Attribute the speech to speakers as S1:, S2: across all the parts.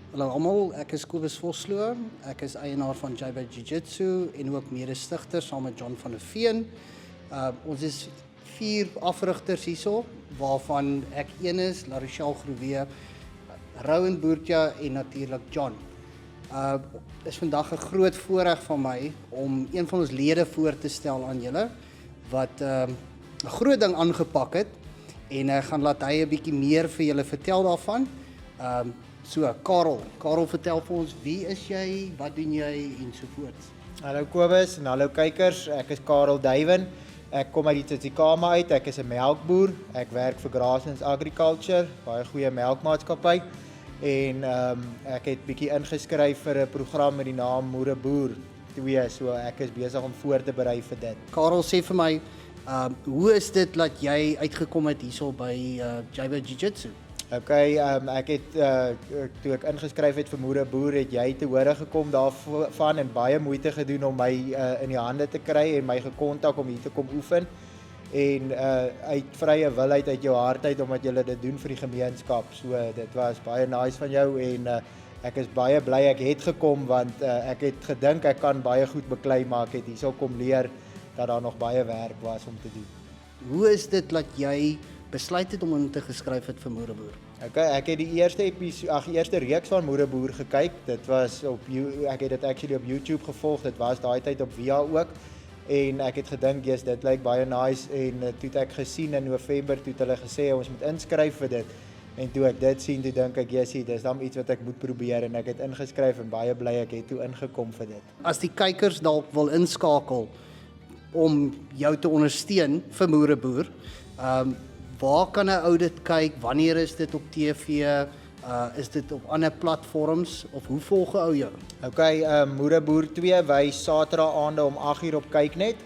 S1: Hallo almal, ek is Kobus Vosloo. Ek is eienaar van Jaiba Jiu-Jitsu en ook mede-stigter saam met John van der Veen. Ons is 4 afrigters hierso, waarvan ek een is, Larichelle Groewe, Rowan Boertja en natuurlik John. Is vandag 'n groot voorreg van my om een van ons lede voor te stel aan julle wat 'n groot ding aangepak het en ek gaan laat hy 'n bietjie meer vir julle vertel daarvan. So, Karel vertel vir ons, wie is jy, wat doen jy en so voort.
S2: Hallo Kobus en hallo kykers, ek is Karel Duiven. Ek kom uit die Tsitsikamma uit, ek is 'n melkboer. Ek werk vir Grasslands Agriculture, baie goeie melkmaatskappy. En ek het bietjie ingeskryf vir 'n program met die naam Moereboer 2, so ek is besig om voor te berei vir dit.
S1: Karel, sê vir my, hoe is dit dat jy uitgekom het hierso by Jaiba Jiu-Jitsu?
S2: Okay, ek het toe ek ingeskryf het vir Moereboer, het jy te hore gekom daarvan en baie moeite gedoen om my in die hande te kry en my gekontak om hier te kom oefen. En uit vrye wil uit jou hart uit omdat jy dit doen vir die gemeenskap. So dit was baie nice van jou en ek is baie bly ek het gekom want ek het gedink ek kan baie goed beklei, maar ek het hierso kom leer dat daar nog baie werk was om te doen.
S1: Hoe is dit dat jy besluit het om in te geskryf het vir Moereboer?
S2: Okay, ek het die eerste reeks van Moereboer gekyk. Dit was ek het dit actually op YouTube gevolg. Dit was daai tyd op Via ook. En ek het gedink, yes, dit lyk baie nice en toe het ek gesien in November toe het hulle gesê ons moet inskryf vir dit. En toe ek dit sien, toe dink ek, yes, dis dan iets wat ek moet probeer en ek het ingeskryf en baie bly ek het toe ingekom vir dit.
S1: As die kykers dalk wil inskakel om jou te ondersteun vir Moereboer, waar kan 'n ou dit kyk? Wanneer is dit op TV? Is dit op ander platforms of hoe volg 'n ou jou?
S2: Okay, Moereboer 2 wys Saterdag aande om 8:00 op Kyknet.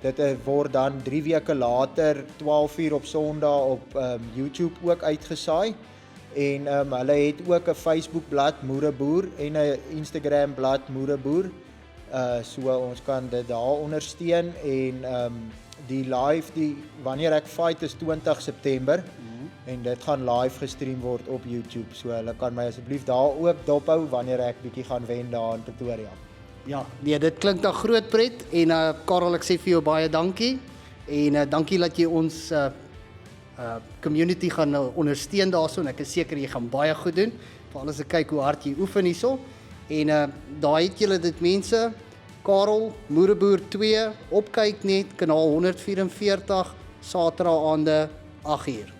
S2: Dit word dan 3 weke later 12:00 op Sondag op YouTube ook uitgesaai. En hulle het ook 'n Facebook bladsy Moereboer en 'n Instagram bladsy Moereboer. So ons kan dit daar ondersteun en die live wanneer ek fight is 20 September. En dit gaan live gestream word op YouTube. So hulle kan my asseblief daar ook dophou wanneer ek bietjie gaan wen daar in Pretoria.
S1: Ja, nee, dit klink dan groot pret en Karel, ek sê vir jou baie dankie en dankie dat jy ons community gaan ondersteun daarso en ek is seker jy gaan baie goed doen. Veral as ek kyk hoe hard jy oefen hierso. En daar het julle dit mense, Karel, Moereboer 2 op Kyknet, kanaal 144, Saterdag aande 8:00.